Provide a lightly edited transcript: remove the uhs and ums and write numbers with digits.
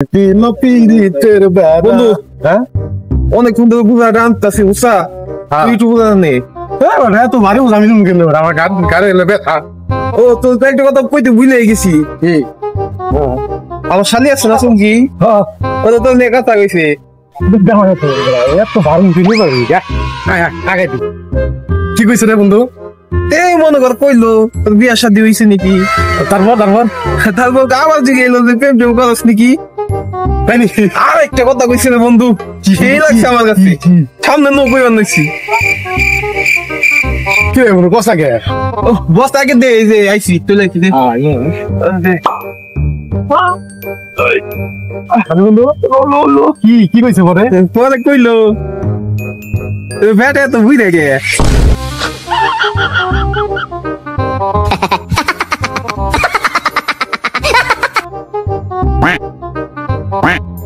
পীড়িতের বন্ধু হ্যাঁ অনেকক্ষণ ধরে বুঝা টানতাছি উষা তুই একটু বুঝা নেই তো ভারী বুঝা আমি কেন আমার গাড়ি এলে ব্যথা ও তোর তো একটা কথা কইতে ভুলে গেছি আমার শালি আছে না সঙ্গী ও তো নিয়ে কথা কইছে এত ভারী ফিরে পারবি আগে কি কইছে রে বন্ধু এই মনে কর কইলো তোর বিয়া শাদী হইছে নাকি তারপর আবার জিগে এলো যে প্রেম টেম করছ নাকি আর একটা কথা কইছে রে বন্ধু সেই লাগছে আমার কাছে সামনে নৌকই বানাইছি কি রে বন্ধু বস আগে বস আগে দে এই যে আইছি তুই লাগি দে বন্ধু কি কইছে পরে কইলো ব্যাটে তো বুঝ দেখে quack.